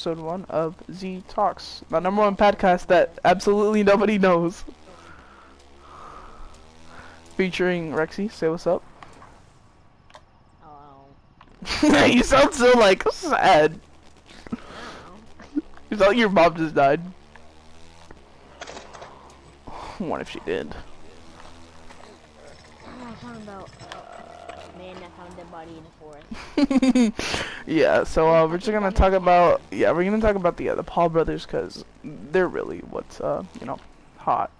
episode 1 of Zeetalks, the #1 podcast that absolutely nobody knows. Featuring Rexy, say what's up. Hello. You sound so like sad. You sound like your mom just died. What if she did? I'm talking about man that found a dead body in the forest. Yeah, so we're just gonna talk about the Paul brothers because they're really what's you know, hot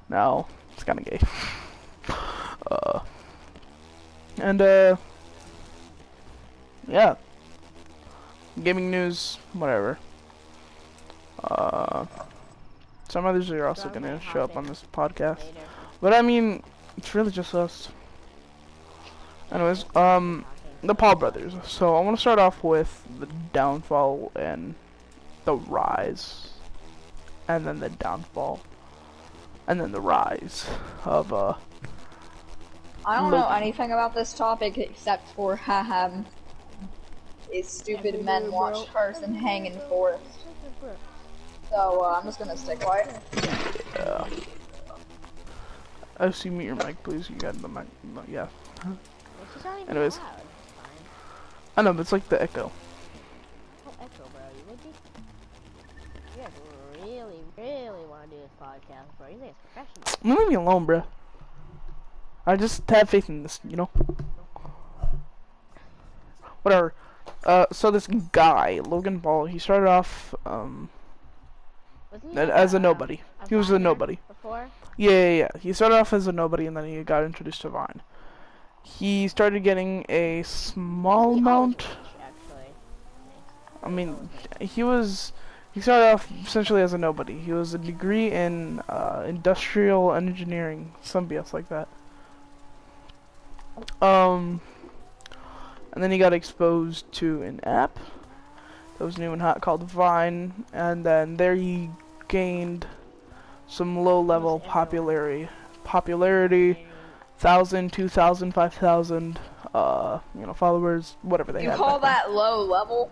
now. It's kind of gay. Yeah, gaming news, whatever. Some others are also gonna show up on this podcast, but I mean, it's really just us. Anyways, the Paul brothers. So I want to start off with the downfall and the rise, and then the downfall, and then the rise of I don't know anything about this topic except for is stupid men watch person hang in forest. So I'm just gonna stay quiet. Yeah. OC, mute your mic, please. You got the mic. Yeah. Anyways, I know, but it's like the echo. Oh, echo, bro. You guys really want to do this podcast, bro. You think it's professional? Leave me alone, bro. I just have faith in this, you know. Whatever. So this guy, Logan Paul, he started off as a nobody. He was a nobody. Before? Yeah. He started off as a nobody, and then he got introduced to Vine. He started getting a small amount. I mean, he started off essentially as a nobody. He was a degree in industrial engineering, some BS like that. And then he got exposed to an app that was new and hot called Vine, and then there he gained some low-level popularity, 1,000, 2,000, 5,000, you know, followers, whatever they had. You call that low level?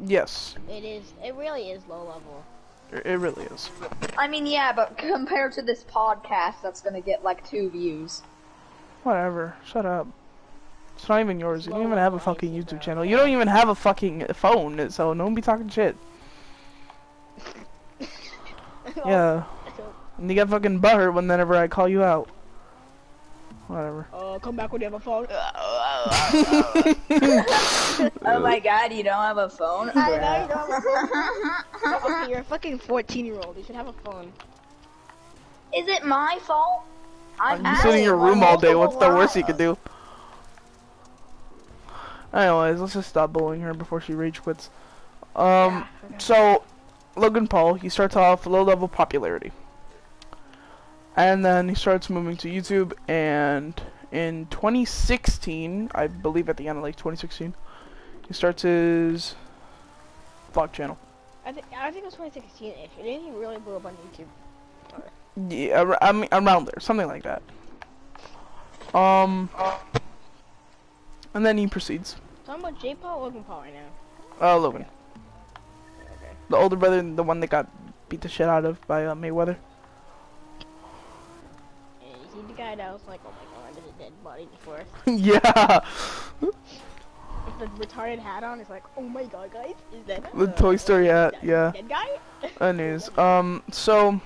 Yes. It is. It really is low level. It really is. I mean, yeah, but compared to this podcast, that's gonna get like 2 views. Whatever. Shut up. It's not even yours. You don't even have a fucking YouTube channel. You don't even have a fucking phone, so don't be talking shit. Yeah. And you get fucking butthurt whenever I call you out. Whatever. Come back when you have a phone. Oh my god, you don't have a phone? I know you don't have a phone. You're a fucking 14-year-old. You should have a phone. Is it my fault? You sit in your room all day. What's the worst you could do? Anyways, let's just stop bullying her before she rage quits. So Logan Paul, he starts off low-level popularity, and then he starts moving to YouTube. And in 2016, I believe at the end of like 2016, he starts his vlog channel. I think it was 2016-ish. It didn't really blow up on YouTube. Yeah, I mean, around there, something like that. And then he proceeds. Talking about J. Paul or Logan Paul right now? Logan. Okay. The older brother, the one that got beat the shit out of by Mayweather. And you see the guy that was like, oh my god, there's a dead body before. Yeah. With the retarded hat on, it's like, oh my god, guys, is that The Toy Story hat, yeah. Dead guy? Anyways, so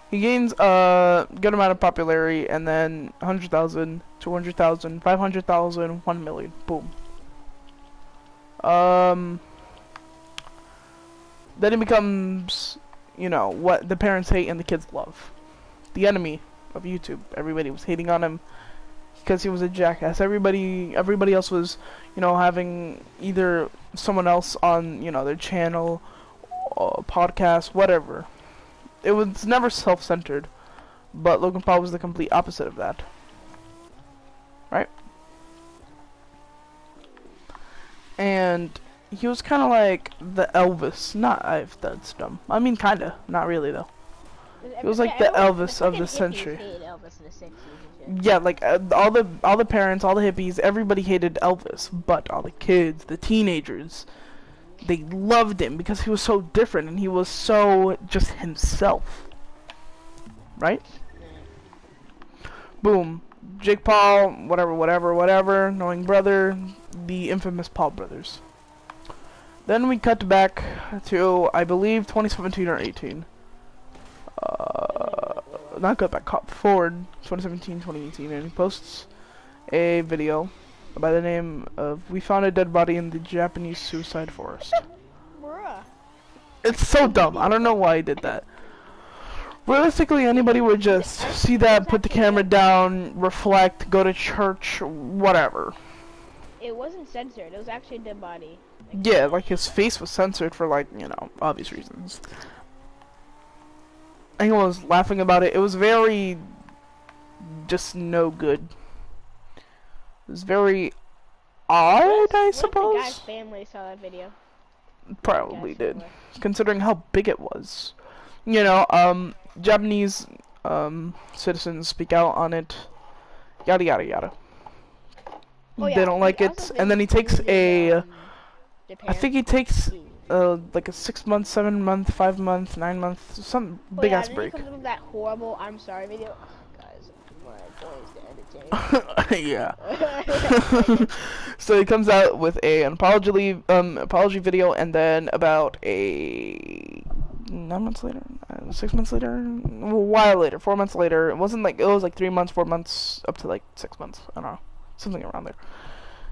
he gains a good amount of popularity, and then 100,000, 200,000, 500,000, 1 million, boom. Then he becomes, you know, what the parents hate and the kids love. The enemy of YouTube. Everybody was hating on him because he was a jackass. Everybody else was, you know, having either someone else on, you know, their channel, podcast, whatever. It was never self-centered, but Logan Paul was the complete opposite of that. Right? And he was kind of like the Elvis. That's dumb. I mean, kinda. Not really, though. He was like the Elvis of the century. Yeah, like all the parents, all the hippies, everybody hated Elvis, but all the kids, the teenagers, they loved him because he was so different and he was so just himself. Right? Boom. Jake Paul, whatever, knowing brother, the infamous Paul brothers. Then we cut back to, I believe, 2017 or 18. Not cut back, cut forward, 2017, 2018, and he posts a video by the name of "We found a dead body in the Japanese suicide forest." Bruh. It's so dumb. I don't know why he did that. Realistically, anybody would just see that, put the camera down, reflect, go to church, whatever. It wasn't censored. It was actually a dead body. Yeah, like his face was censored for, like, you know, obvious reasons. Anyone was laughing about it. It was very just no good. It was very odd, I suppose. What if the guy's family saw that video? Probably did, considering how big it was. You know, Japanese citizens speak out on it. Yada yada yada. Oh, yeah. They don't like it, and then he takes a. I think he takes like a 6 month, 7 month, 5 month, 9 month, some big ass break. He comes up with that horrible "I'm sorry" video. Oh, guys, my boys, the editing. Yeah. So he comes out with an apology video, and then about a 9 months later, 6 months later, a while later, 4 months later. It wasn't like, it was like 3 months, 4 months, up to like 6 months. I don't know, something around there.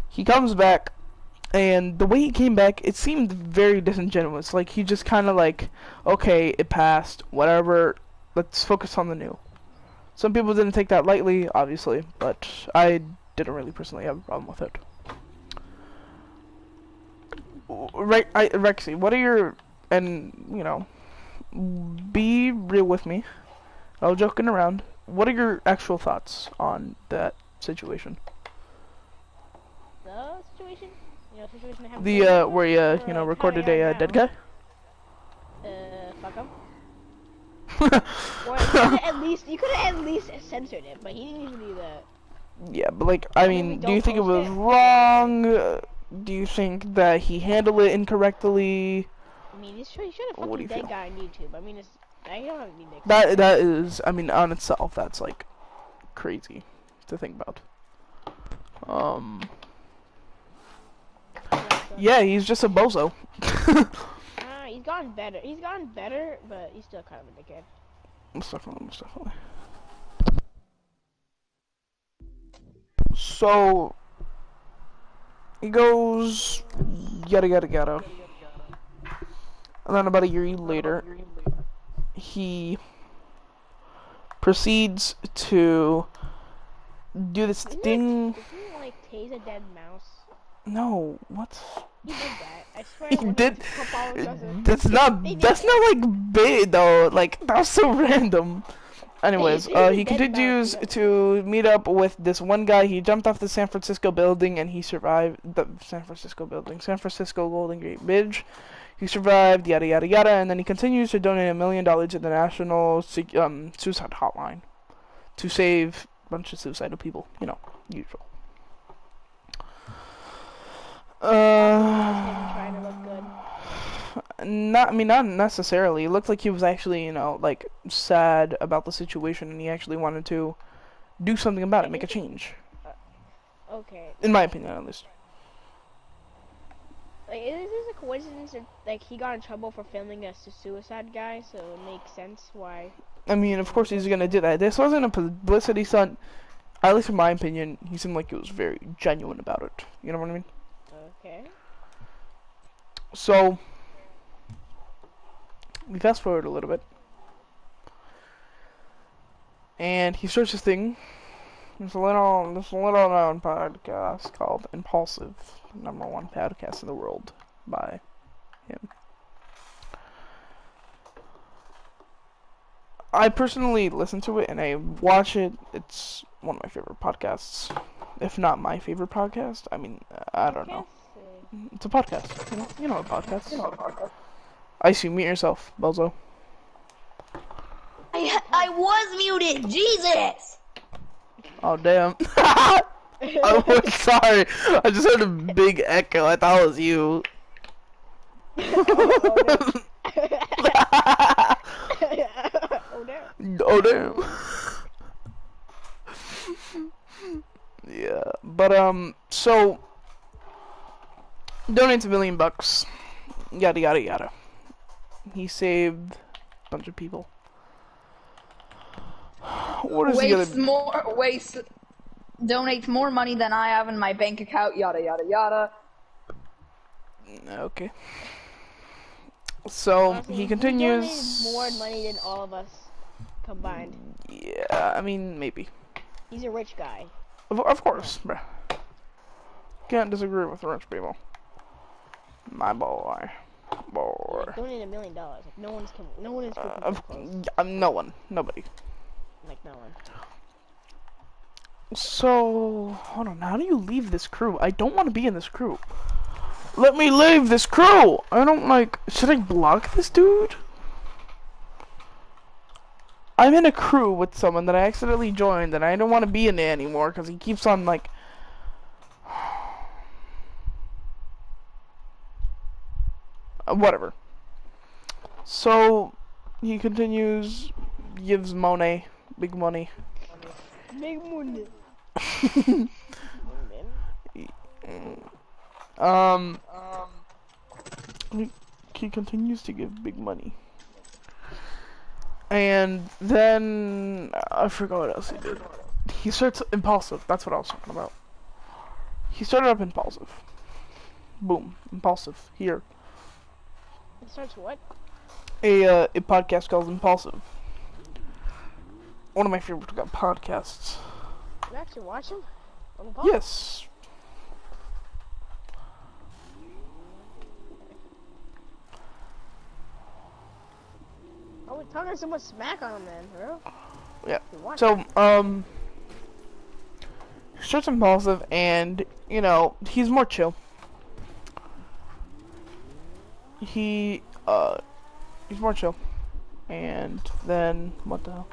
He comes back. And the way he came back, it seemed very disingenuous. Like, he just kind of like, okay, it passed, whatever, let's focus on the new. Some people didn't take that lightly, obviously, but I didn't really personally have a problem with it. Rexy, what are your, and, you know, be real with me, I was joking around, what are your actual thoughts on that situation? The situation? You know, situation The, where you know, recorded a dead guy? Fuck him. Or you could have at least censored it, but he didn't even do that. Yeah, but like, I mean, do you think it was wrong? Do you think that he handled it incorrectly? I mean, he should have fucking dead guy on YouTube. I mean, I don't have any next. That is, I mean, on itself, that's like crazy to think about. Yeah, he's just a bozo. He's gotten better. He's gotten better, but he's still kind of a dickhead. Most definitely. So he goes yada yada yada, and then about a year later, he proceeds to do this thing. Didn't he like tase a dead mouse? No, what? He did that. I swear. He did. That's not like big though. Like, that was so random. Anyways, he continues to meet up with this one guy. He jumped off the San Francisco building and he survived the San Francisco Golden Gate Bridge. He survived, yada yada yada, and then he continues to donate $1 million to the National Suicide Hotline to save a bunch of suicidal people. You know, usual. Trying to look good. Not necessarily. It looked like he was actually, you know, like, sad about the situation, and he actually wanted to do something about it, make a change. Okay. In my opinion, at least. Like, is this a coincidence that, like, he got in trouble for filming a suicide guy, so it makes sense why? I mean, of course he's gonna do that. This wasn't a publicity stunt. At least in my opinion, he seemed like he was very genuine about it. You know what I mean? Okay. So, we fast forward a little bit. And he starts this thing. This little known podcast called Impulsive, #1 podcast in the world by him. I personally listen to it and I watch it. It's one of my favorite podcasts, if not my favorite podcast. I mean, I don't know. It's a podcast. You know a podcast. I see. Mute yourself, bozo. I was muted. Jesus. Oh damn. I'm sorry. I just heard a big echo. I thought it was you. Oh damn. Yeah, but so donates $1 million. Yada yada yada. He saved a bunch of people. What is he gonna? Donates more money than I have in my bank account. Yada yada yada. Okay. So Honestly, he continues. He donated more money than all of us combined. Yeah, I mean maybe. He's a rich guy. Of course, bruh. Can't disagree with rich people. My boy. Boy. Like, donated $1 million. Like, no one is close. No one. Nobody. Like, no one. So, hold on. How do you leave this crew? I don't want to be in this crew. Let me leave this crew! I don't like... Should I block this dude? I'm in a crew with someone that I accidentally joined and I don't want to be in it anymore because he keeps on like... whatever. So, he continues, gives Monet big money. Big money. He continues to give big money. And then, I forgot what else he did. He starts Impulsive, that's what I was talking about. He started up Impulsive. Boom, Impulsive, here. He starts what? A podcast called Impulsive. One of my favorite podcasts. You actually watch him? Yes. Oh, we're talking so much smack on him then, bro. Yeah. So, starts Impulsive, and you know he's more chill. He's more chill, and then what the hell?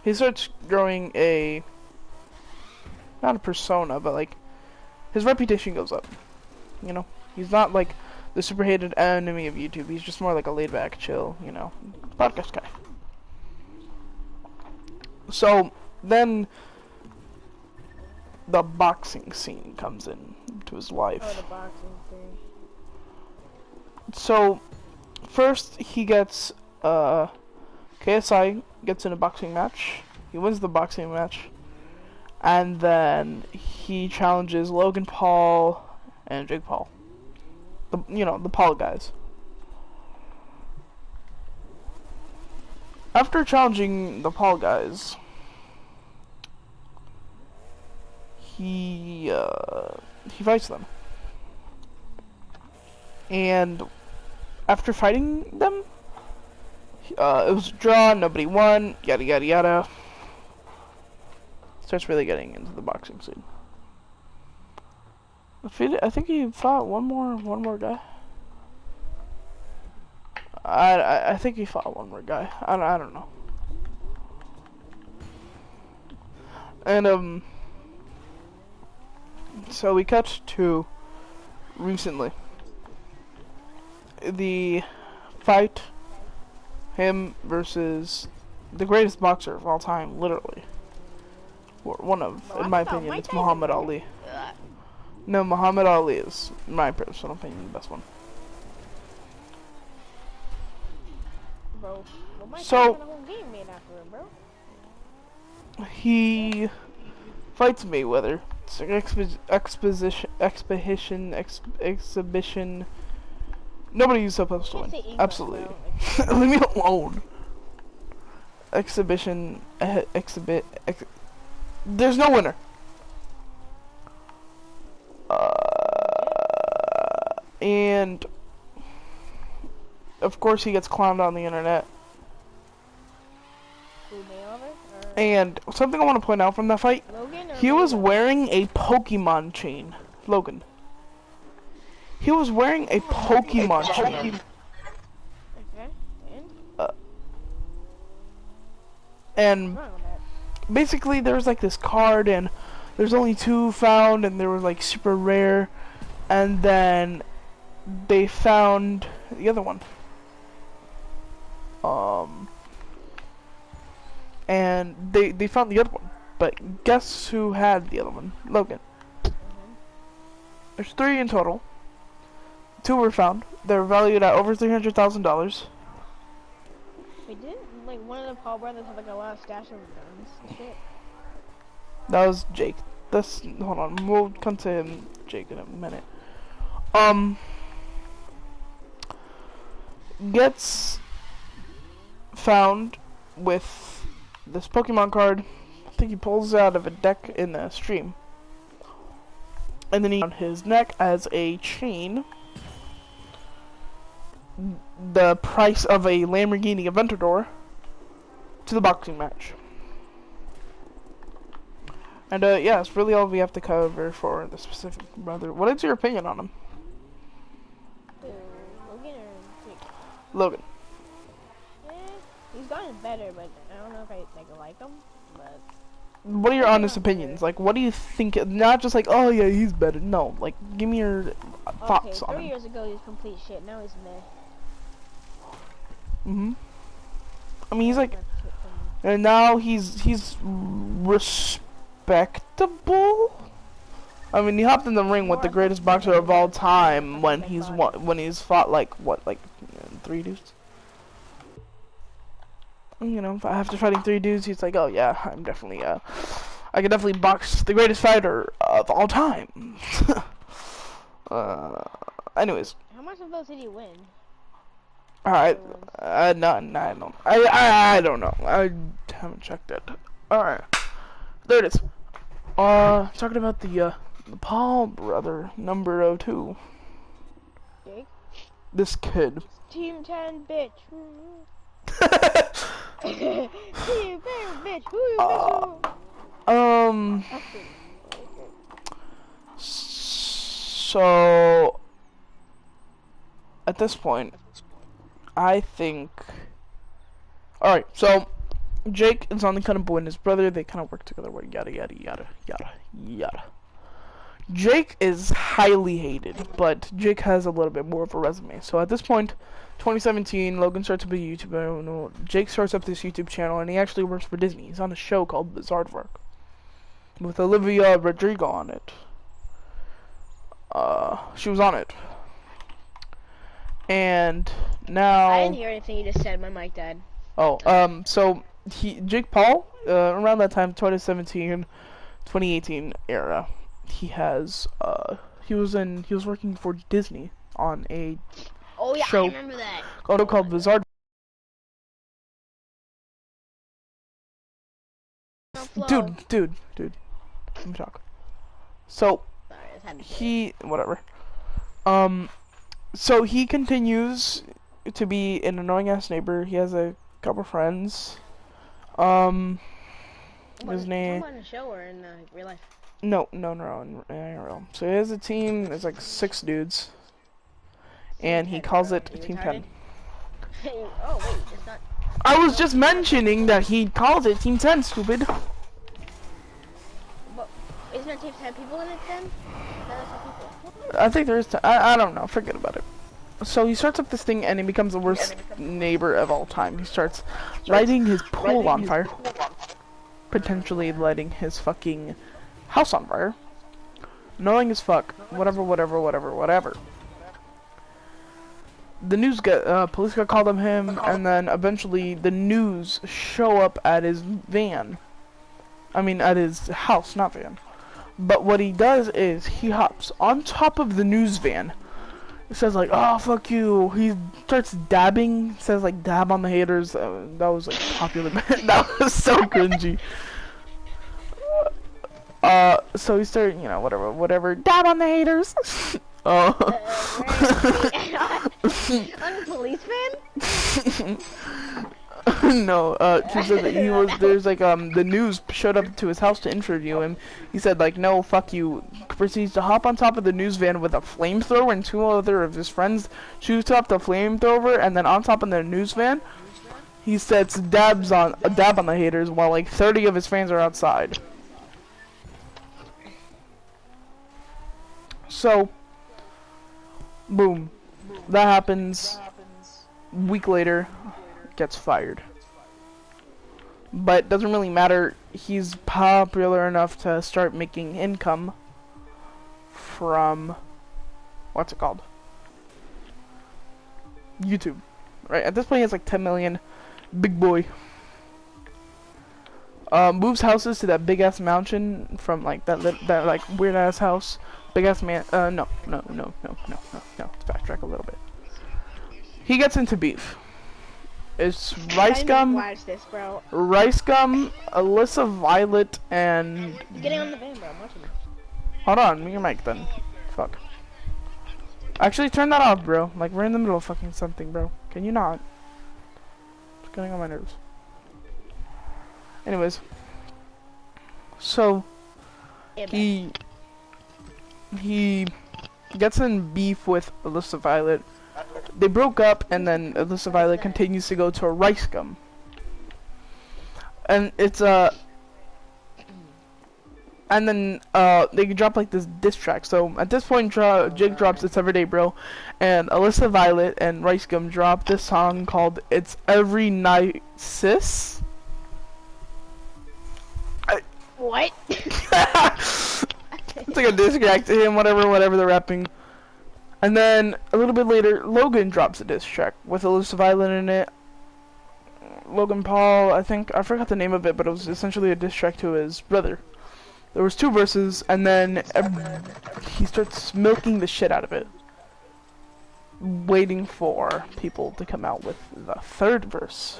He starts growing not a persona, but like his reputation goes up. You know, he's not like the super hated enemy of YouTube. He's just more like a laid back, chill, you know, podcast guy. So then the boxing scene comes in to his life. Oh, the boxing thing. So first he gets KSI gets in a boxing match. He wins the boxing match. And then he challenges Logan Paul and Jake Paul. The Paul guys. After challenging the Paul guys, he fights them. And after fighting them, it was a draw, nobody won, yada yada yada. Starts really getting into the boxing scene. I think he fought one more guy. I think he fought one more guy. I don't know. And so we cut to recently. The fight, him versus the greatest boxer of all time, literally. One of, in my opinion, it's Muhammad Ali. No, Muhammad Ali is, in my personal opinion, the best one. Bro, so, he fights Mayweather. It's like exhibition. Nobody's supposed to win. Absolutely. Leave me alone. Exhibition. There's no winner. And of course he gets clowned on the internet. And something I want to point out from that fight, he was wearing a Pokemon chain. Logan. He was wearing a Pokemon chain. Okay, and basically there was like this card, and there's only 2 found, and they were like super rare. and then they found the other one. And they found the other one, but guess who had the other one? Logan. There's 3 in total. 2 were found. They're valued at over $300,000. Wait, didn't like one of the Paul brothers have like a lot of stash of guns and shit? That was Jake. Hold on, we'll come to him, Jake, in a minute. Gets found with this Pokemon card. I think he pulls it out of a deck in the stream. And then he on his neck as a chain. The price of a Lamborghini Aventador to the boxing match. And yeah, it's really all we have to cover for the specific brother. What is your opinion on him? Logan or Jake? Logan. He's gotten better, but I don't know if I like him. But what are your honest opinions? Like, what do you think? Not just like, oh yeah, he's better. No, like, give me your thoughts on him. 3 years ago he was complete shit. Now he's meh. I mean, he's like, and now he's respectable. I mean, he hopped in the ring with the greatest boxer of all time when he's fought like 3 dudes. You know, after fighting 3 dudes, he's like, oh yeah, I'm definitely I can definitely box the greatest fighter of all time. Anyways. How much of those did he win? Alright, none. I don't know. I haven't checked it. Alright, there it is. Talking about the Paul brother, number 02. Jake? This kid. Team 10, bitch. Team 10, bitch. Who you So at this point, I think. Alright, so Jake is on the cutting board and his brother, they kind of work together. Yada yada yada yada yada. Jake is highly hated, but Jake has a little bit more of a resume. So at this point, 2017, Logan starts up a YouTuber. No, Jake starts up this YouTube channel, and he actually works for Disney. He's on a show called Bizarre with Olivia Rodrigo on it. She was on it. And now I didn't hear anything you just said. My mic died. Oh, so Jake Paul, around that time, 2017, 2018 era, he was working for Disney on a show I remember that. called Bizarre. Dude, let me talk. So whatever. So he continues to be an annoying ass neighbor. He has a couple friends. His name. On a show or in real life? No, in real. So he has a team. It's like 6 dudes, and he calls it Team 10. Oh wait, it's not. I was just mentioning that he calls it Team 10. Stupid. But isn't there Team 10 people in it then? I think there is. I don't know. Forget about it. So he starts up this thing, and he becomes the worst neighbor of all time. He starts lighting his pool on fire, potentially lighting his fucking house on fire. Annoying as fuck. Whatever. The police got called on him, and then eventually the news show up at his van. I mean, at his house, not van. But what he does is he hops on top of the news van. It says like, "Oh fuck you." He starts dabbing. Says like, "Dab on the haters." That was like popular. That was so cringy. So he started, whatever. Dab on the haters. On a police van? No, he said that there's like, the news showed up to his house to interview him. He said like, "No, fuck you." Proceeds to hop on top of the news van with a flamethrower, and 2 other of his friends shoots up the flamethrower, and then on top of the news van, he sets a dab on the haters while like 30 of his fans are outside. So, Boom. That happens. Week later, gets fired. But doesn't really matter. He's popular enough to start making income from what's it called? YouTube. Right? At this point he has like 10 million. Big boy. Moves houses to that big ass mansion from like that like weird ass house. Big ass man. No. Let's backtrack a little bit. He gets into beef. It's Rice Gum. Watch this, bro. Rice Gum, Alyssa Violet, and. Getting on the van, bro. I'm watching. Hold on, mute your mic then. Fuck. Actually, turn that off, bro. Like we're in the middle of fucking something, bro. Can you not? It's getting on my nerves. Anyways, so he gets in beef with Alyssa Violet. They broke up, and then Alyssa Violet continues to go to Rice Gum, and it's and then they drop like this diss track. So at this point, Jake drops It's Everyday Bro, and Alyssa Violet and Rice Gum drop this song called It's Every Night Sis. What? It's like a diss track to him, whatever they're rapping. And then a little bit later, Logan drops a diss track with Alyssa Violet in it. Logan Paul, I think, I forgot the name of it, but it was essentially a diss track to his brother. There was 2 verses, and then he starts milking the shit out of it, waiting for people to come out with the 3rd verse.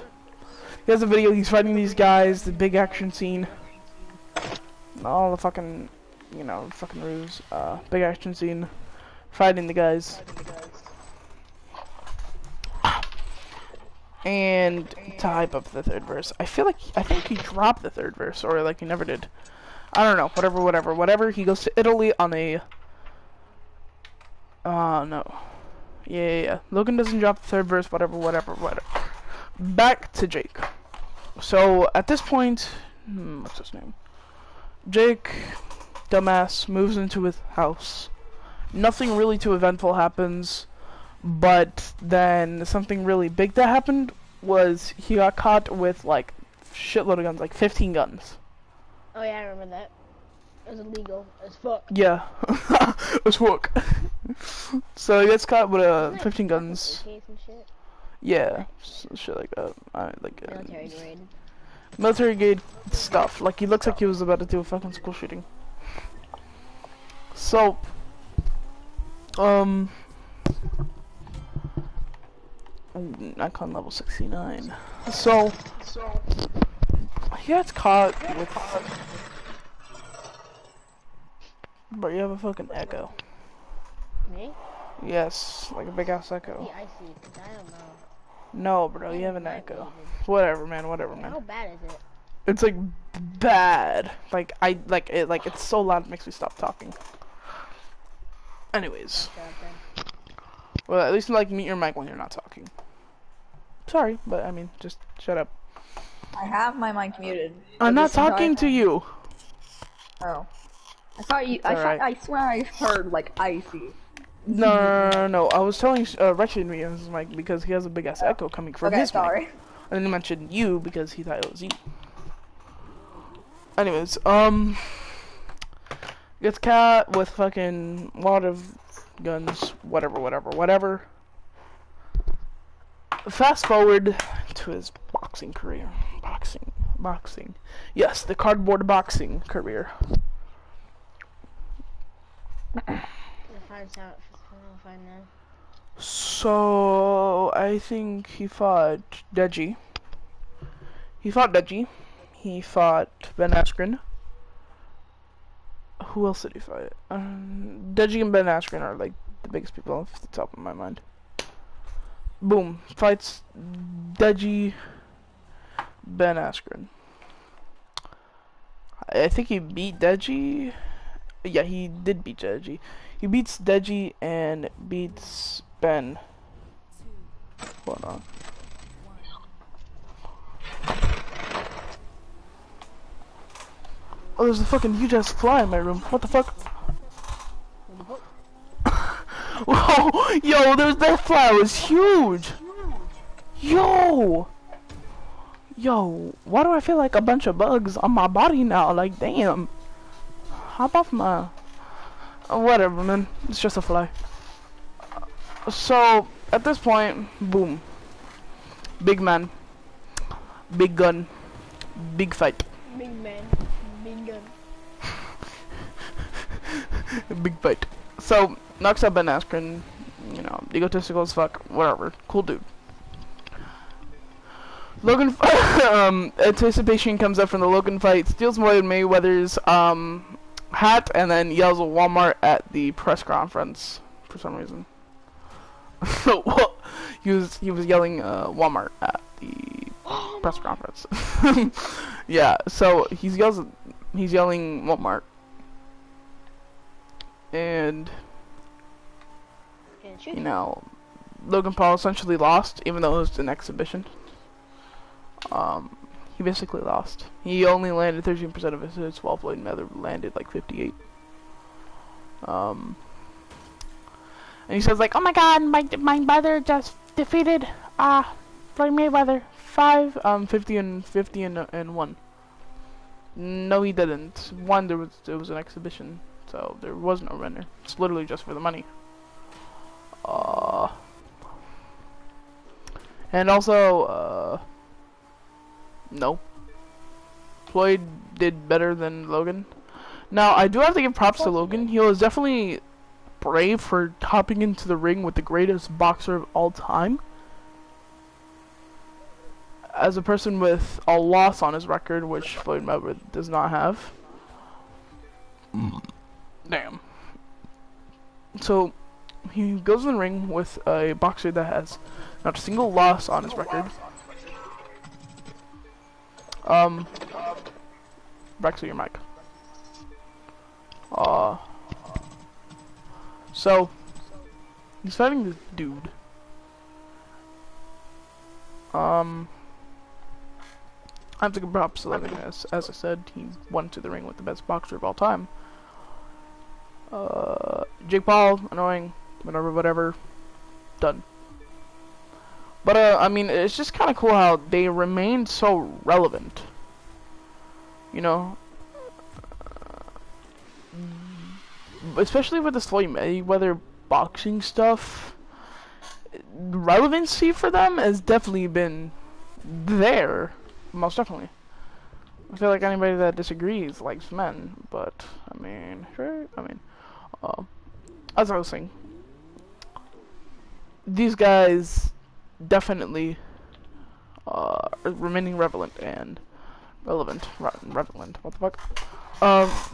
He has a video, he's fighting these guys, the big action scene. All the fucking, you know, fucking ruse. Big action scene. Fighting the guys. And to hype up the 3rd verse. I think he dropped the 3rd verse, or like he never did. I don't know, whatever. He goes to Italy on a no. Yeah. Logan doesn't drop the 3rd verse, whatever. Back to Jake. So at this point, what's his name? Jake, dumbass, moves into his house. Nothing really too eventful happens, but then something really big that happened was he got caught with like shitload of guns, like 15 guns. Oh yeah, I remember that. It was illegal as fuck. Yeah, it was fuck. So he gets caught with 15 guns. And shit. Yeah, shit like that. Military grade. Military grade stuff. Like he looks like he was about to do a fucking school shooting. So, Icon level 69. So he gets caught with. Bro, you have a fucking echo. Me? Yes, like a big ass echo. Yeah, I see. Cause I don't know. No, bro, you have an echo. Whatever, man. How bad is it? It's like bad. Like it's so loud it makes me stop talking. Anyways. Well, at least like mute your mic when you're not talking. Sorry, but I mean, just shut up. I have my mic muted. I'm not talking to you. Oh. I thought you. I swear I heard like icy. No. I was telling Rexy to mute his mic because he has a big ass echo coming from his mic. I didn't mention you because he thought it was you. Anyways, gets caught with fucking lot of guns, whatever. Fast forward to his boxing career. Boxing. Yes, the cardboard boxing career. So I think he fought Deji. He fought Ben Askren. Who else did he fight? Deji and Ben Askren are like the biggest people off the top of my mind. Boom. Fights Deji, Ben Askren. I think he beat Deji. Yeah, he did beat Deji. He beats Deji and beats Ben. Hold on. Oh, there's a fucking huge ass fly in my room. What the fuck? Whoa, yo, that flower was huge. Yo, why do I feel like a bunch of bugs on my body now? Like, damn. Hop off my. Whatever, man. It's just a fly. So at this point, boom. Big man, big gun, big fight. Big man, big gun. Big fight. So knocks out Ben Askren, you know, egotistical as fuck, whatever, cool dude. Logan, anticipation comes up from the Logan fight, steals Floyd Mayweather's hat, and then yells Walmart at the press conference for some reason. he was yelling Walmart at the press conference. Yeah, so he's yelling Walmart, and you know, Logan Paul essentially lost, even though it was an exhibition. He basically lost. He only landed 13% of his hits, while Floyd Mayweather landed like 58. And he says like, "Oh my God, my brother just defeated Floyd Mayweather 50 and 1." No, he didn't. One, it was an exhibition, so there was no winner. It's literally just for the money. And also, no. Floyd did better than Logan. Now, I do have to give props to Logan. He was definitely brave for hopping into the ring with the greatest boxer of all time. As a person with a loss on his record, which Floyd Mayweather does not have. Damn. So, he goes in the ring with a boxer that has not a single loss on his record. Rexy, your mic. So he's fighting this dude. I have to give props to Logan, as I said, he went to the ring with the best boxer of all time. Jake Paul, annoying, whatever, done. But I mean, it's just kind of cool how they remained so relevant. You know, especially with this Floyd Mayweather boxing stuff, relevancy for them has definitely been there, most definitely. I feel like anybody that disagrees likes men, but I mean, sure. I mean, as I was saying, these guys definitely are remaining relevant and relevant. What the fuck?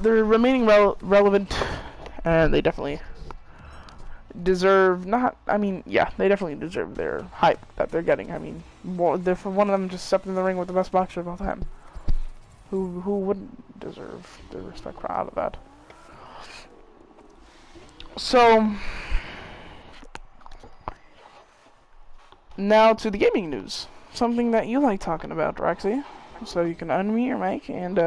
They're remaining relevant, and they definitely deserve they definitely deserve their hype that they're getting. I mean, for one of them just stepped in the ring with the best boxer of all time. Who wouldn't deserve the respect for out of that? So now to the gaming news, something that you like talking about, Rexy. So you can unmute your mic and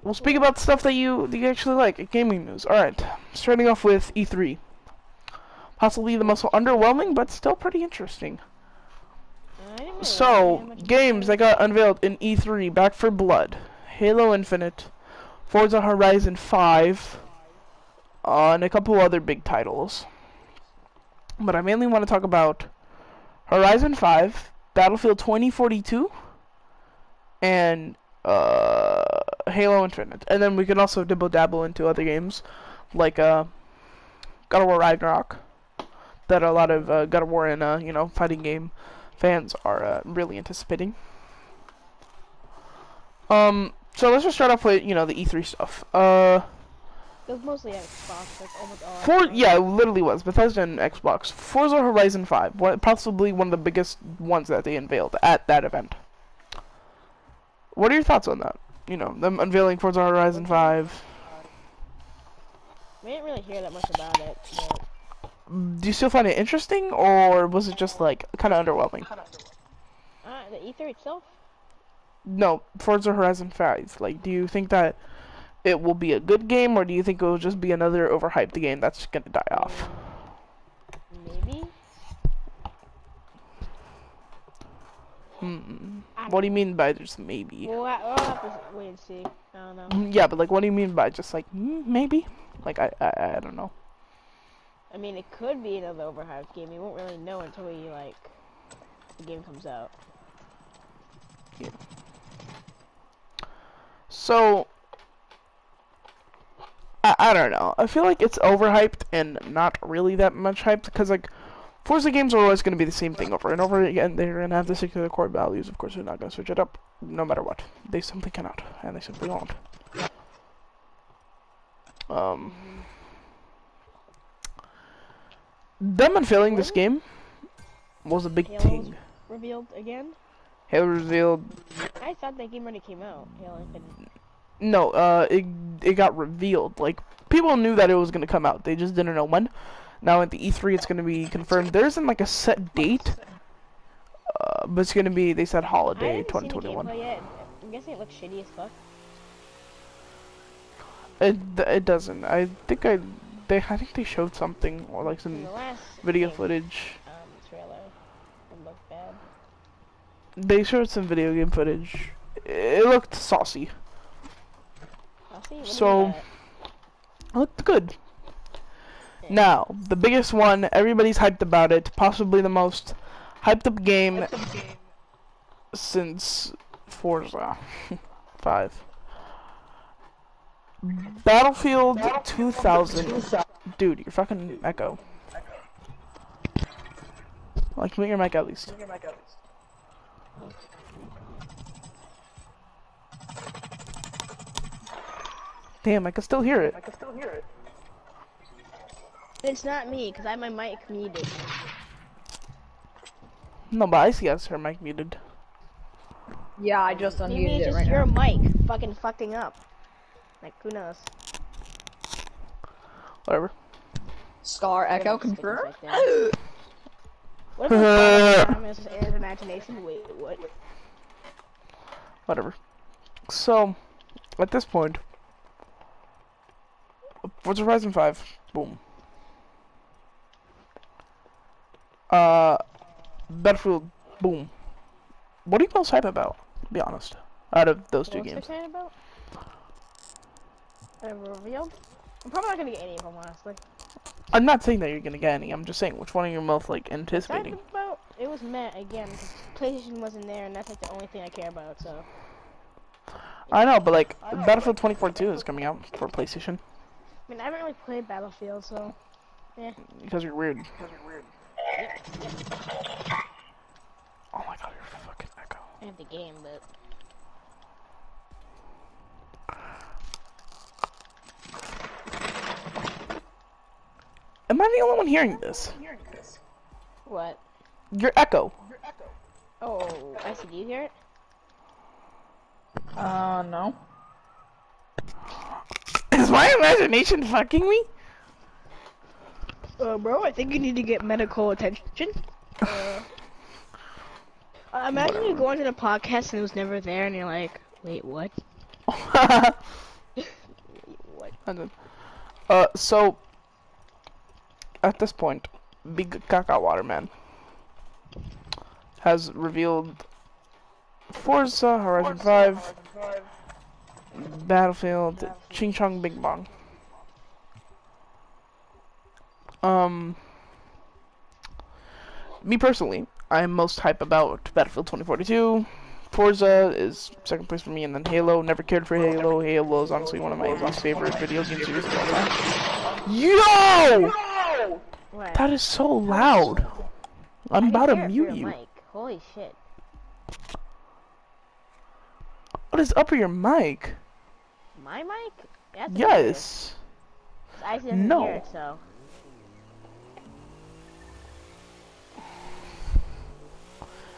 we'll speak about the stuff that you actually like. Gaming news. All right, starting off with E3. Possibly the most underwhelming, but still pretty interesting. So, games that got unveiled in E3: Back 4 Blood, Halo Infinite, Forza Horizon 5, and a couple other big titles. But I mainly want to talk about Horizon 5, Battlefield 2042, and Halo Infinite. And then we can also dibble-dabble into other games, like God of War Ragnarok, that a lot of God of War and fighting game fans are really anticipating. So let's just start off with the E3 stuff. It was mostly Xbox, like almost all. Yeah, it literally was Bethesda and Xbox. Forza Horizon 5, possibly one of the biggest ones that they unveiled at that event. What are your thoughts on that? Them unveiling Forza Horizon 5. We didn't really hear that much about it. But do you still find it interesting, or was it just like kind of underwhelming? The E3 itself? No, Forza Horizon 5. Like, do you think that it will be a good game, or do you think it will just be another overhyped game that's gonna die off? What do you mean by just maybe? We'll have to wait and see. I don't know. Yeah, but like, what do you mean by just like maybe? Like, I don't know. I mean, it could be another overhyped game. You won't really know until the game comes out. Yeah. So, I don't know. I feel like it's overhyped and not really that much hyped because like Forza games are always going to be the same thing over and over again. They're going to have the particular core values. Of course, they're not going to switch it up no matter what. They simply cannot, and they simply won't. Them unveiling this game was a big thing. Revealed again? Halo revealed. I thought that game already came out. Halo Infinite. No, it got revealed. Like, people knew that it was going to come out. They just didn't know when. Now at the E3, it's going to be confirmed. There isn't like a set date, but it's going to be. They said holiday 2021. I'm guessing it looks shitty as fuck. It doesn't. I think they showed something or like some video footage. Trailer. It looked bad. They showed some video game footage. It looked saucy. So, it looked good. Yeah. Now, the biggest one, everybody's hyped about it, possibly the most hyped up game since Forza 5. Battlefield 2000. Dude, you're fucking echo. Like, mute your mic at least. Damn, I can still hear it. It's not me, because I have my mic muted. No, but I see us her mic muted. Yeah, I just unmuted Maybe it's it just right your now. mic fucking up. Like, who knows? Whatever. Scar Echo confirmed. What if it's imagination? Wait, what? Whatever. So, at this point, Forza Horizon 5, boom. Battlefield, boom. What are you most hyped about, to be honest, out of those two games? What was I about? Revealed? I'm probably not gonna get any of them, honestly. I'm not saying that you're gonna get any, I'm just saying, which one are you most, like, anticipating? About, it was Matt, again, because PlayStation wasn't there, and that's, like, the only thing I care about, so... I know, but, like, Battlefield 2042 is coming out for PlayStation. I mean, I haven't really played Battlefield, so... Yeah. Because you're weird. Oh my god, you're fucking echo. I have the game, but... Am I the only one hearing this? What? Your echo. Oh, I see. Do you hear it? No. Is my imagination fucking me? Bro, I think you need to get medical attention. Imagine you go into the podcast and it was never there, and you're like, wait, what? What? So, at this point, Big Caca Waterman has revealed Forza Horizon 5, Battlefield, Ching Chong Bing Bong. Me personally, I'm most hype about Battlefield 2042. Forza is second place for me, and then Halo. Never cared for Halo. Halo is honestly one of my least favorite video game series of all time. Yo! What? That is so loud. I'm about to mute you. Mic. Holy shit. What is up with your mic? My mic? That's Yes. I didn't hear it, so.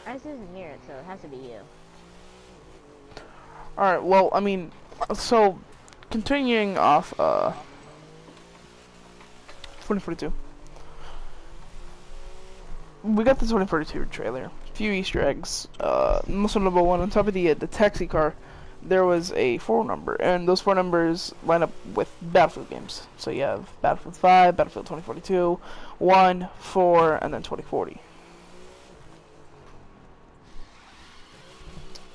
I just didn't hear it, so it has to be you. Alright, well, I mean, so, continuing off, 2042. We got the 2042 trailer. A few Easter eggs. Most notable one, on top of the taxi car, there was a 4 number, and those 4 numbers line up with Battlefield games. So you have Battlefield 5, Battlefield 2042, 1, 4, and then 2040.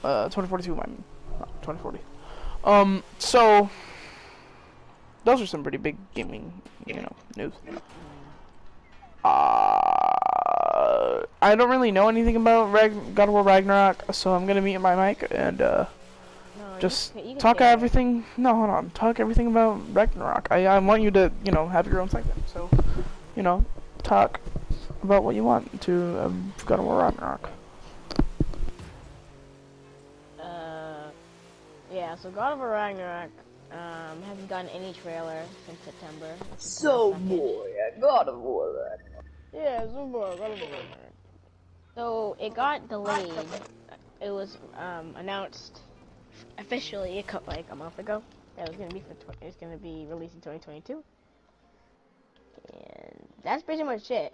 2042, I mean, not 2040. So those are some pretty big gaming, news. I don't really know anything about God of War Ragnarok, so I'm gonna mute my mic and No, just you can talk say it. everything. No, hold on. Talk everything about Ragnarok. I want you to, have your own segment. So, talk about what you want to God of War Ragnarok. Yeah, so God of War Ragnarok hasn't gotten any trailer since September. So boy, God of War. Yeah, so boy, God of War Ragnarok. So it got delayed. It was announced officially like a month ago that it was gonna be released in 2022, and that's pretty much it.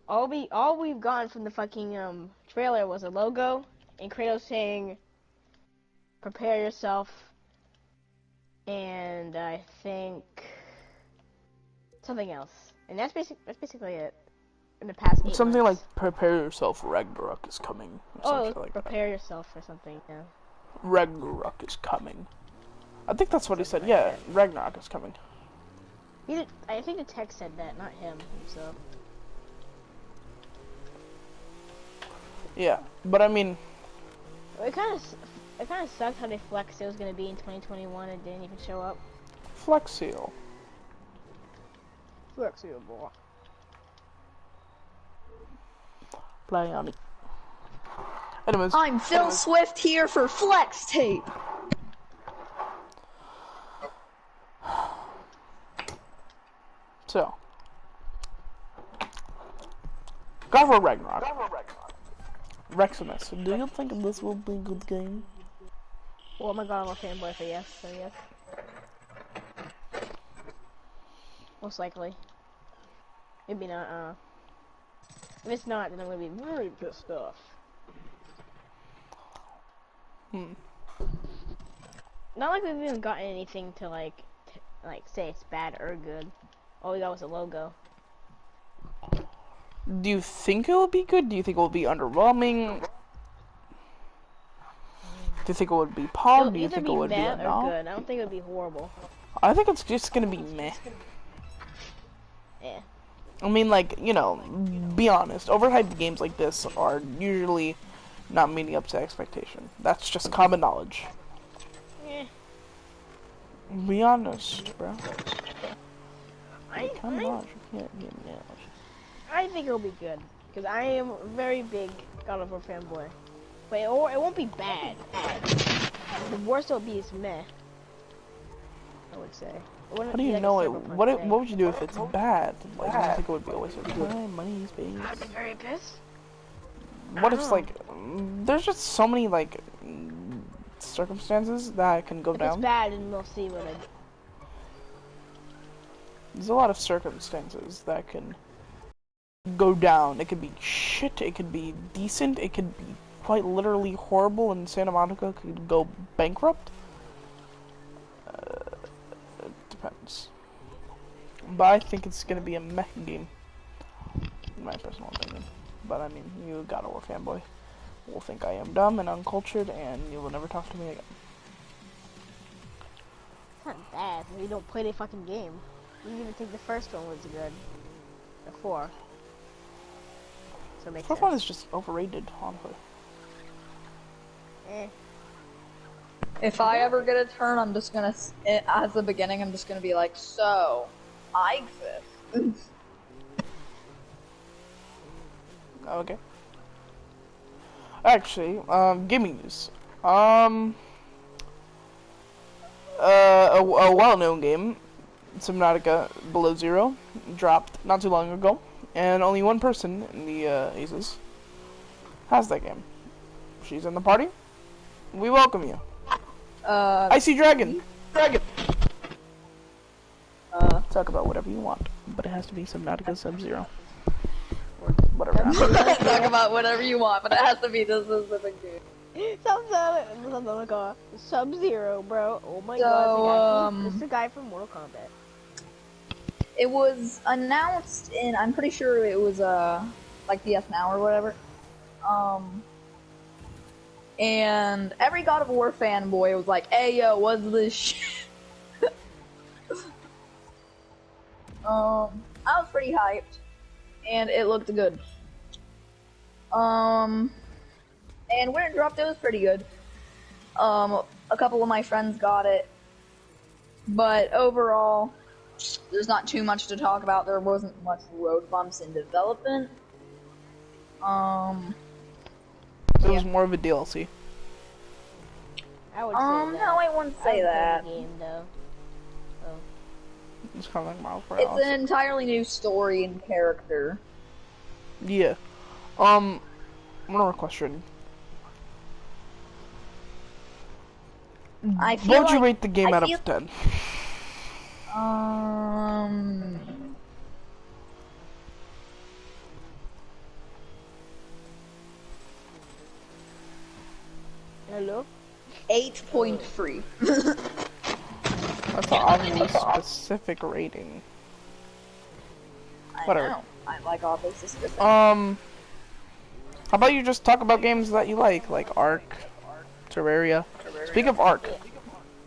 All we've gotten from the fucking trailer was a logo and Kratos saying, "Prepare yourself," and I think something else, and that's basically it. In the past 8 Something months. like "Prepare yourself, Ragnarok is coming." Or like prepare that. yourself for something. Yeah. Ragnarok is coming. I think that's what he said. Yeah, Ragnarok is coming. I think the text said that, not him himself. Yeah, but I mean, It kind of sucked how they flexed it was gonna be in 2021 and didn't even show up. Flexio. Flexible. Play on it. Anyways. I'm Phil Swift here for Flex Tape. So, God of War Ragnarok. Reximus, do you think this will be a good game? Well, my God, I'm a fanboy for yes, so yes. Most likely. Maybe not, If it's not, then I'm gonna be very pissed off. Not like we've even gotten anything to like say it's bad or good. All we got was a logo. Do you think it will be good? Do you think it will be underwhelming? Do you think it would be pog? Do you think it would be bad no? or good? I don't think it would be horrible. I think it's just gonna be meh. Yeah. I mean, like, be honest. Overhyped games like this are usually not meeting up to expectation. That's just common knowledge. Yeah. Be honest, bro. I knowledge. You can't get knowledge. I think it'll be good because I am a very big God of War fanboy, but it won't be bad. The worst it'll be is meh. I would say. How do you know it? What would you do if it's bad? Like, do you think it would be a waste of time, money, space? I'd be very pissed. What if, like, there's just so many, like, circumstances that can go down? If it's bad, then we'll see what I do. There's a lot of circumstances that can go down. It could be shit, it could be decent, it could be quite literally horrible, and Santa Monica could go bankrupt. It depends. But I think it's gonna be a meh game, in my personal opinion. But I mean, you God of War fanboy will think I am dumb and uncultured, and you will never talk to me again. It's not bad. You don't play the fucking game. You didn't even think the first one was good. The 4. So it makes First sense. one is just overrated, honestly. Eh. If I ever get a turn, I'm just gonna, as the beginning, I'm just gonna be like, so, I exist. Okay. Actually, gaming news. A well-known game, Subnautica Below Zero, dropped not too long ago, and only one person in the Aces has that game. She's in the party. We welcome you. Icy Dragon. Talk about whatever you want, but it has to be Subnautica Sub-Zero. Or whatever. Talk about whatever you want, but it has to be this specific game. Sub-Zero, bro. Oh my god, this is the guy from Mortal Kombat. It was announced in, I'm pretty sure it was, like DS Now or whatever. And every God of War fanboy was like, "Hey yo, what's this shit?" I was pretty hyped, and it looked good. And when it dropped, it was pretty good. A couple of my friends got it, but overall, there's not too much to talk about. There wasn't much road bumps in development. It was more of a DLC. I would say that. No, I wouldn't say that. The game, though. So. It's kind of like Miles It's Morales. an entirely new story and character. Yeah. Another question. I feel What would you like- rate the game I out feel- of 10? Hello? 8.3. That's an oddly specific rating. Whatever. I know. I like all this specific. How about you just talk about games that you like Ark, Terraria. Speak of Ark,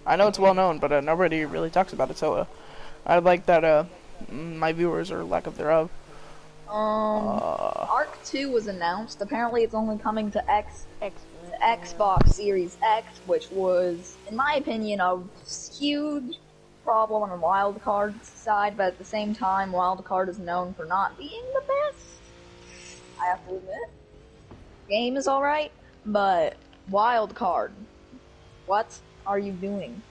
I know it's well known, but nobody really talks about it, so I'd like that my viewers, or lack of thereof. Ark 2 was announced. Apparently it's only coming to Excellent. Xbox Series X, which was, in my opinion, a huge problem on the wildcard side, but at the same time, wildcard is known for not being the best. I have to admit. Game is alright, but wildcard. What are you doing?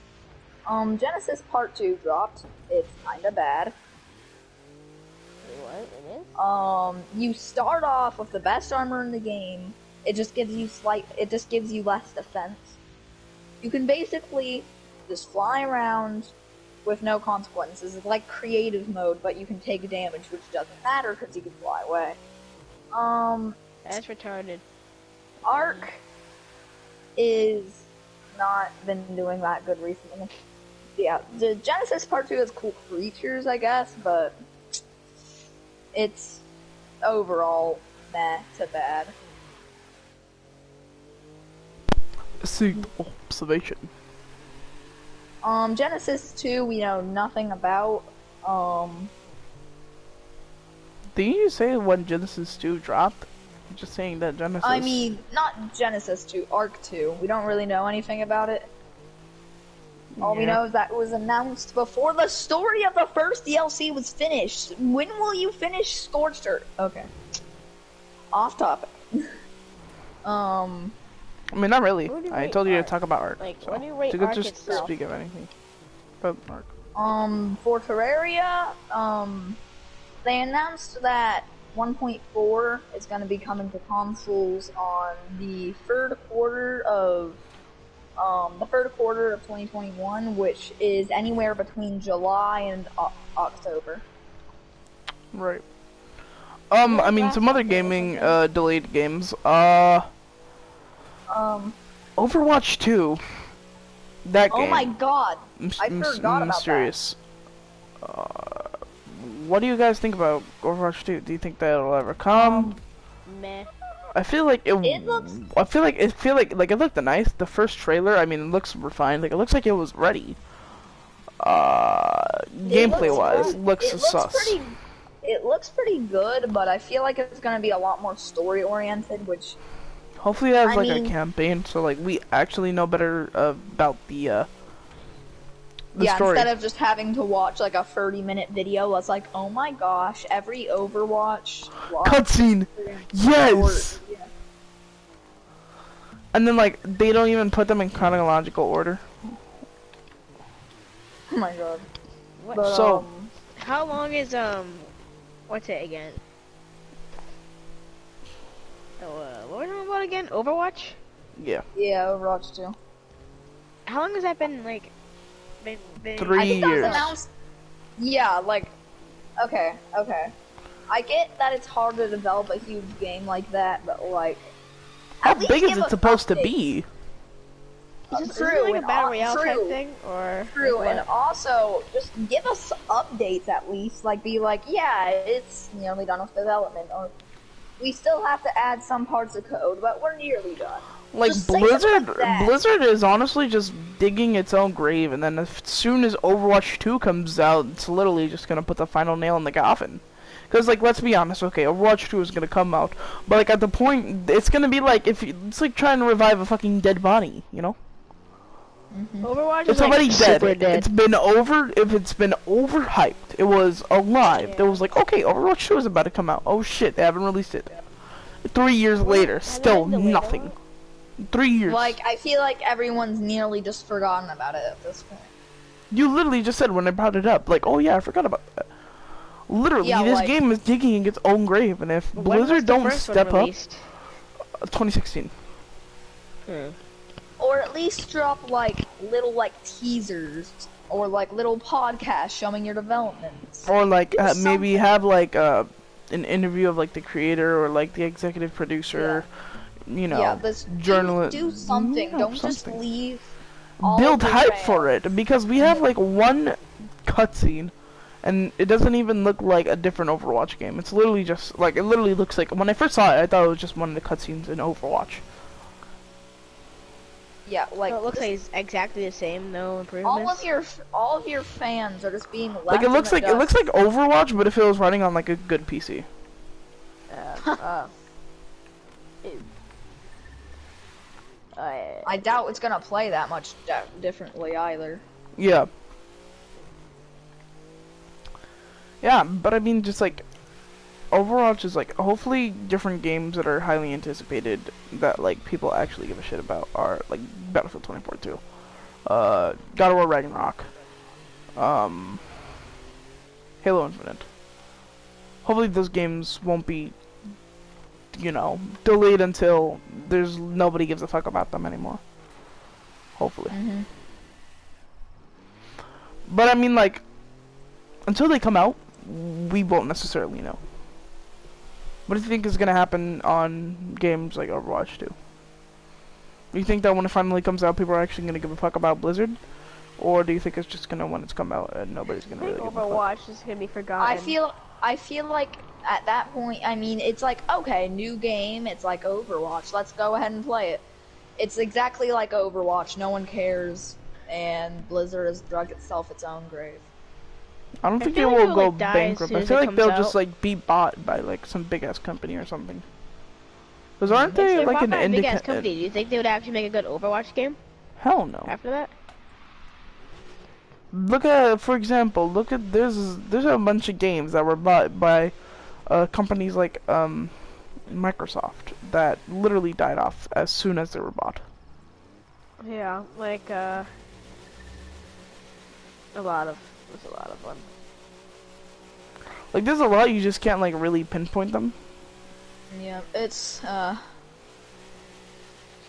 Genesis Part 2 dropped. It's kinda bad. Wait, what? It is? You start off with the best armor in the game. It just gives you less defense. You can basically just fly around with no consequences. It's like creative mode, but you can take damage, which doesn't matter because you can fly away. That's retarded. Ark is not been doing that good recently. Yeah, the Genesis Part 2 has cool creatures, I guess, but it's overall meh to bad. See observation. Genesis 2 we know nothing about. Did you say when Genesis 2 dropped? I'm just saying that Genesis. I mean, not Genesis 2, Ark 2. We don't really know anything about it. All we Yeah. know is that it was announced before the story of the first DLC was finished. When will you finish Scorched Earth? Okay. Off topic. I mean, not really. What do you I rate told you to Ark? talk about Ark. Like, so. what do you rate You could Ark just itself? speak of anything. But Ark. For Terraria, they announced that 1.4 is going to be coming to consoles on the third quarter of 2021, which is anywhere between July and October. Right. I mean, some other gaming delayed games. Overwatch 2. That game. Oh my god, I forgot about mysterious. What do you guys think about Overwatch 2? Do you think that'll ever come? Meh. I feel like it. looks- I feel like it looked nice. The first trailer. I mean, it looks refined. Like it looks like it was ready. Gameplay wise, looks sus. It looks pretty good, but I feel like it's going to be a lot more story oriented, which Hopefully, that has I like mean- a campaign, so like we actually know better about the story. instead of just having to watch like a 30-minute video, it's like, oh my gosh, every Overwatch Cutscene. Yes. Yeah. And then like they don't even put them in chronological order. Oh my god. What? But, So- How long is what's it again? What was it about again? Overwatch? Yeah. yeah, Overwatch 2. How long has that been like? Been 3 I think that was years. announced. Yeah, like, okay. I get that it's hard to develop a huge game like that, but like, How at least big is give it us supposed to updates. be? Is it True, like a and battle royale type true. thing, or True, like and what? also just give us updates at least. Like, be like, yeah, it's nearly done with development, or We still have to add some parts of code, but we're nearly done. Like Just say it like that. Blizzard is honestly just digging its own grave, and then as soon as Overwatch 2 comes out, it's literally just gonna put the final nail in the coffin. Cause like, let's be honest, okay, Overwatch 2 is gonna come out, but like at the point, it's gonna be like it's like trying to revive a fucking dead body, you know? Overwatch It's is like already dead. super dead. It's been overhyped, it was alive. It was like, okay, Overwatch 2 is about to come out. Oh shit, they haven't released it. 3 years later, still nothing. 3 years. Like, I feel like everyone's nearly just forgotten about it at this point. You literally just said when I brought it up, like, oh yeah, I forgot about that. Literally, Yeah, this like- game is digging its own grave, and if When was Blizzard the don't first one step up, released? 2016. Or at least drop, like, little, like, teasers. Or, like, little podcasts showing your developments. Or like Do maybe something. have like an interview of like the creator or like the executive producer, you know, Yeah, this journalist. do something. Yeah, Don't just something. leave. all Build of your hype fans. for it, because we have like one cutscene, and it doesn't even look like a different Overwatch game. It's literally just like, it literally looks like, when I first saw it, I thought it was just one of the cutscenes in Overwatch. Yeah, like So it looks this- like it's exactly the same, no improvements. all of your fans are just being left Like it looks in the like dust. Overwatch, but if it was running on like a good PC. I doubt it's gonna play that much differently either. Yeah. Yeah, but I mean, just like, Overwatch is like, hopefully different games that are highly anticipated that like people actually give a shit about are like Battlefield 2042, God of War Ragnarok, Halo Infinite. Hopefully those games won't be, you know, delayed until there's nobody gives a fuck about them anymore. Hopefully. But I mean, like, until they come out, we won't necessarily know. What do you think is gonna happen on games like Overwatch 2? Do you think that when it finally comes out, people are actually gonna give a fuck about Blizzard? Or do you think it's just gonna, when it's come out, and nobody's gonna I really think give a fuck? Overwatch is gonna be forgotten. I feel like at that point, I mean, it's like, okay, new game, it's like Overwatch, let's go ahead and play it. It's exactly like Overwatch, no one cares, and Blizzard has dug itself its own grave. I don't think they feel like will it'll, go like, die as bankrupt. soon I as feel it like comes they'll out. just like be bought by like some big ass company or something. Because aren't If they they're like bought an by a big ass independent? company, do you think they would actually make a good Overwatch game Hell no. after that? Look at, for example, look at there's a bunch of games that were bought by companies like Microsoft that literally died off as soon as they were bought. Yeah, like a lot of fun. Like there's a lot, you just can't like really pinpoint them. Yeah, it's,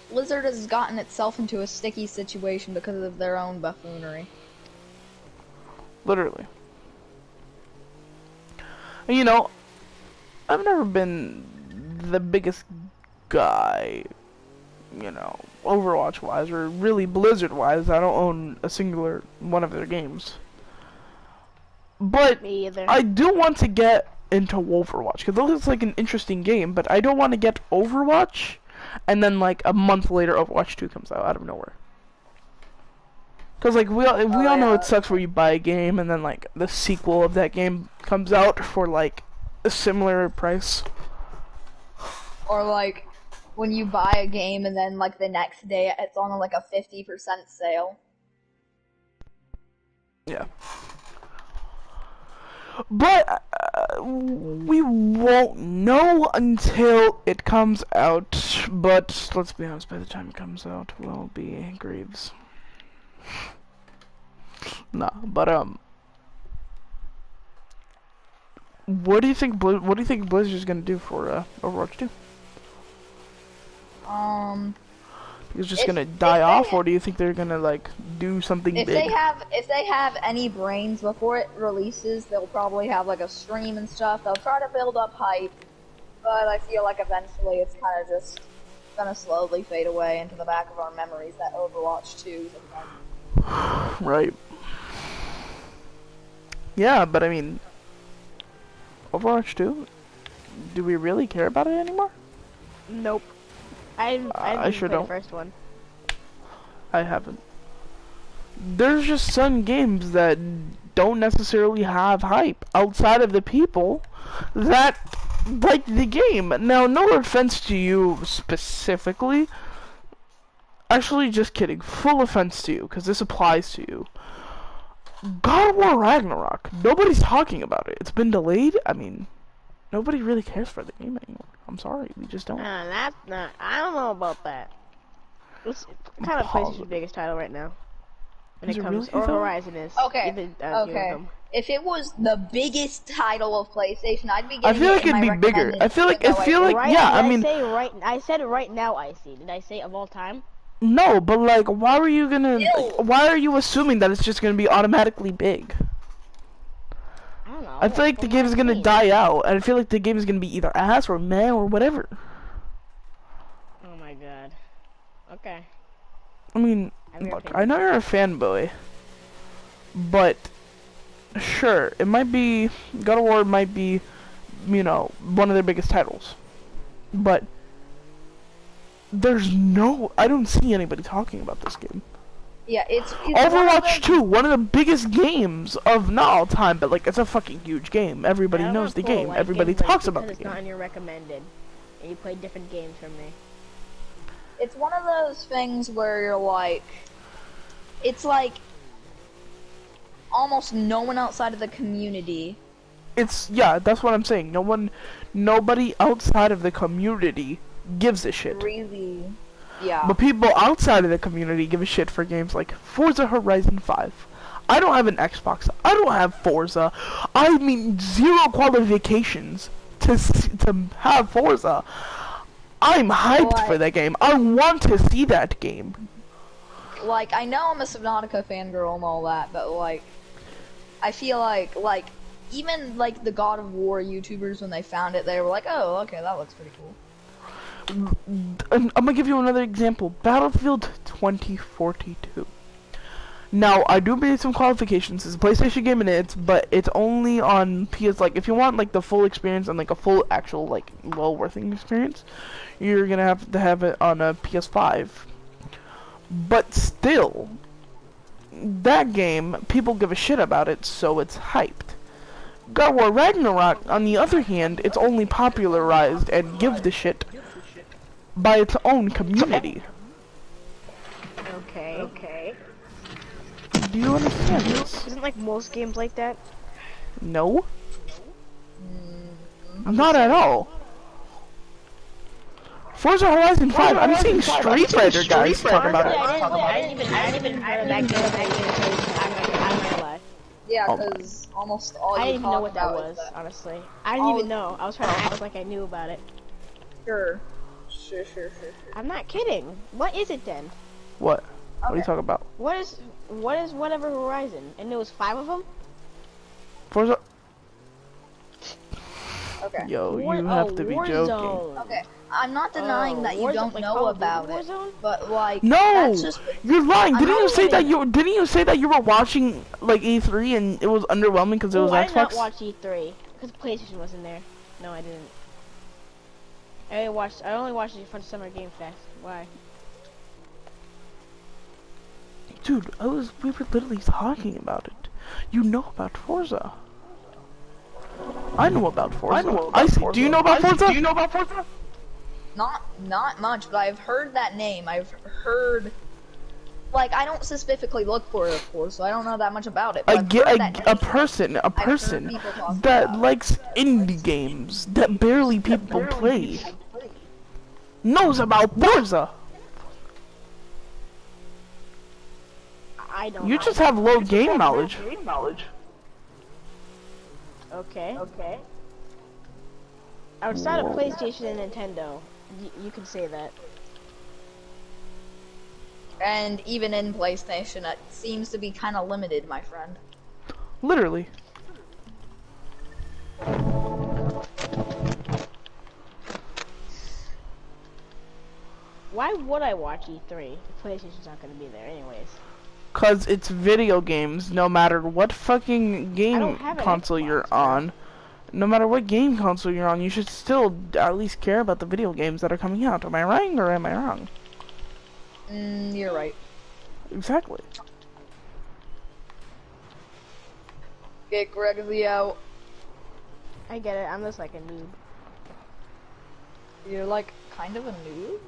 Blizzard has gotten itself into a sticky situation because of their own buffoonery. Literally. And, you know, I've never been the biggest guy, you know, Overwatch wise, or really Blizzard wise. I don't own a singular one of their games. But Me either. I do want to get into Overwatch, because it looks like an interesting game, but I don't want to get Overwatch, and then like a month later Overwatch 2 comes out of nowhere. Because like we all know it sucks where you buy a game and then like the sequel of that game comes out for like a similar price. Or like, when you buy a game and then like the next day it's on like a 50% sale. Yeah. But we won't know until it comes out. But let's be honest, by the time it comes out, we'll be Greaves. Nah, but what do you think? What do you think Blizzard's gonna do for Overwatch 2? It's just gonna die off, or do you think they're gonna like do something If big? they have any brains before it releases, they'll probably have like a stream and stuff. They'll try to build up hype, but I feel like eventually it's kind of just gonna slowly fade away into the back of our memories that Overwatch 2 is a thing. Right. Yeah, but I mean, Overwatch 2, do we really care about it anymore? Nope. I didn't sure play don't. the first one. I haven't. There's just some games that don't necessarily have hype outside of the people that like the game. Now, no offense to you specifically. Actually, just kidding. Full offense to you, because this applies to you. God of War Ragnarok. Nobody's talking about it. It's been delayed. I mean, nobody really cares for the game anymore. I'm sorry, we just don't. That's not. I don't know about that. It's kind of PlayStation's biggest title right now. When Is it it comes, really, or though? Horizon is. Okay. Even, Okay. If it was the biggest title of PlayStation, I'd be getting I feel like it in it'd my be bigger. recommended I feel like, Right, yeah, did I mean, I said right now, Icy. Did I say of all time? no, but like, why were you gonna, Ew. why are you assuming that it's just gonna be automatically big? I don't know. I feel like the game is gonna die out, and I feel like the game is gonna be either ass or meh or whatever. Oh my god. Okay. I mean, look, I know you're a fanboy, but sure, it might be, God of War might be, you know, one of their biggest titles, but I don't see anybody talking about this game. Yeah, it's Overwatch 2, one of the biggest games of, not all time, but like, it's a fucking huge game. Everybody knows the game. Everybody talks about the It's game. not in your recommended, and you play different games from me. It's one of those things where you're like, it's like almost no one outside of the community. Yeah, that's what I'm saying. Nobody outside of the community gives a shit. Really, yeah. But people outside of the community give a shit for games like Forza Horizon 5. I don't have an Xbox. I don't have Forza. I mean, zero qualifications to have Forza. I'm hyped for that game. I want to see that game. Like, I know I'm a Subnautica fangirl and all that, but like, I feel like even like the God of War YouTubers, when they found it, they were like, oh, okay, that looks pretty cool. I'm gonna give you another example. Battlefield 2042. Now, I do need some qualifications. It's a PlayStation game but it's only on PS. Like, if you want like the full experience and like a full actual like well-worthing experience, you're gonna have to have it on a PS5. But still, that game, people give a shit about it, so it's hyped. God of War Ragnarok, on the other hand, it's only popularized and gives the shit by its own community. Okay. Do you understand this? Isn't like most games like that? No. Not at all. Forza Horizon 5, I'm seeing Street Fighter guys talk about it. I didn't even heard of that game. I'm not gonna lie. Yeah, because almost all I you didn't even know talk what that about was, is that. honestly. I didn't even know. I was trying to act like I knew about it. Sure. I'm not kidding. What is it then? What? What are you talking about? What is whatever Horizon? And there was 5 of them? Forza? Okay. Yo, you have to be joking. Okay, I'm not denying that you don't know about it, but like, No, that's just, you're lying. I'm not Didn't you say that you were watching like E3 and it was underwhelming because it was I Xbox? did not watch E3 because PlayStation wasn't there. No, I didn't. I only watched it for Summer Game Fest. Why? Dude, we were literally talking about it. You know about Forza. I know about Forza. Do you know about Forza? Not much, but I've heard that name. I've heard, like, I don't specifically look for it, of course, so I don't know that much about it. But A person that likes indie games that barely people play knows about Forza. I don't. You just have low game knowledge. Okay. Outside of PlayStation and Nintendo, you can say that. And even in PlayStation, it seems to be kind of limited, my friend. Literally. Why would I watch E3 if PlayStation's not going to be there anyways? Cause it's video games, no matter what fucking game have an console Xbox, you're bro. on. No matter what game console you're on, you should still at least care about the video games that are coming out. Am I right or am I wrong? You're right. Exactly. Get Rexy out. I get it. I'm just like a noob. You're like kind of a noob,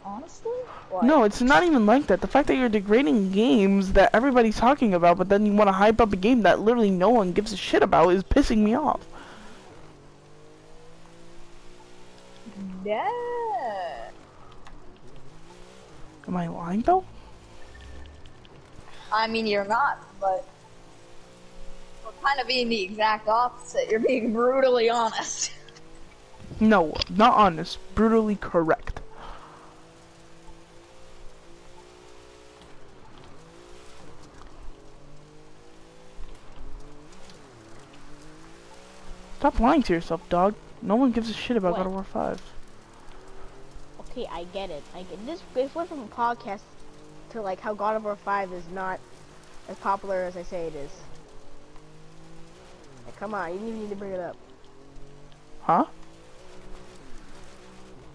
honestly. Like, No, it's not even like that. The fact that you're degrading games that everybody's talking about, but then you want to hype up a game that literally no one gives a shit about is pissing me off. Yeah. Am I lying though? I mean, you're not, but we're kind of being the exact opposite. You're being brutally honest. No, not honest. Brutally correct. Stop lying to yourself, dog. No one gives a shit about What? God of War 5. Okay, I get it. I get this. This went from a podcast to like how God of War 5 is not as popular as I say it is. Like, come on, you didn't even need to bring it up. Huh?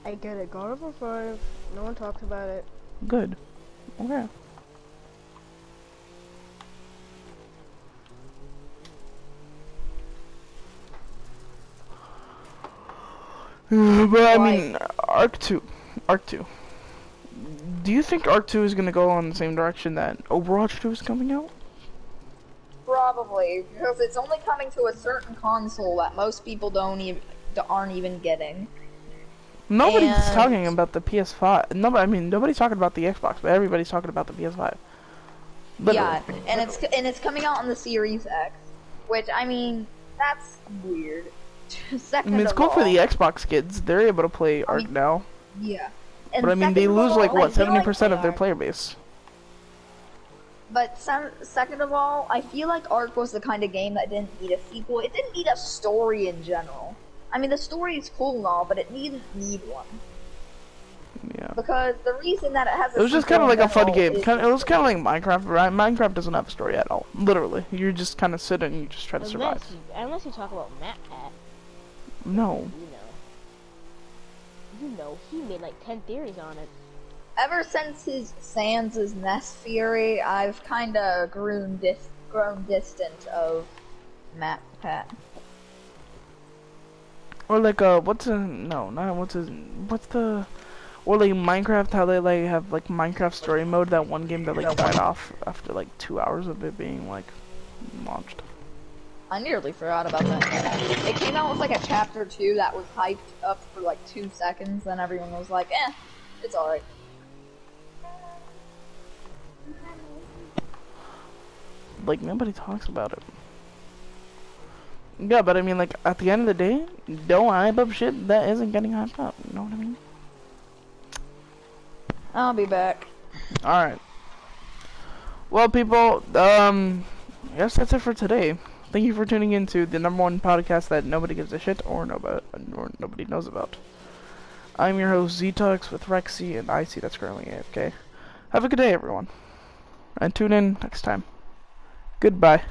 I get it. God of War 5. No one talks about it. Good. Okay. But I mean, Arc 2. Arc 2. Do you think Arc 2 is gonna go on the same direction that Overwatch 2 is coming out? Probably, because it's only coming to a certain console that most people aren't even getting. Nobody's And- talking about the PS5. No, I mean, nobody's talking about the Xbox, but everybody's talking about the PS5. Literally. Yeah, and it's coming out on the Series X, which I mean that's weird. I Second mean, it's of cool all, for the Xbox kids. They're able to play Arc mean, now. Yeah, and But I mean, they second of lose all, like I what, feel like 70% of they their are. player base. But second of all, I feel like Ark was the kind of game that didn't need a sequel. It didn't need a story in general. I mean, the story is cool and all, but it didn't need one. Yeah. Because the reason that it has a It was just sequel kind of like in a fun general game. is- It was kind of like Minecraft, right? Minecraft doesn't have a story at all. Literally, you just kind of sit and you just try to survive. Unless you talk about Matt Pat, No. you know, he made like 10 theories on it. Ever since his Sans' Nest theory, I've kind of grown distant of Matt Pat. Or like what's the or like Minecraft, how they like have like Minecraft story mode, that one game that like died off after like 2 hours of it being like launched. I nearly forgot about that. It came out with like a chapter 2 that was hyped up for like 2 seconds, then everyone was like, it's alright. Like nobody talks about it. Yeah, but I mean, like at the end of the day, don't hype up shit that isn't getting hyped up. You know what I mean? I'll be back. All right. Well, people, I guess that's it for today. Thank you for tuning in to the #1 podcast that nobody gives a shit or nobody knows about. I'm your host Zeetalks with Rexy and Icy that's currently AFK. Have a good day, everyone, and tune in next time. Goodbye.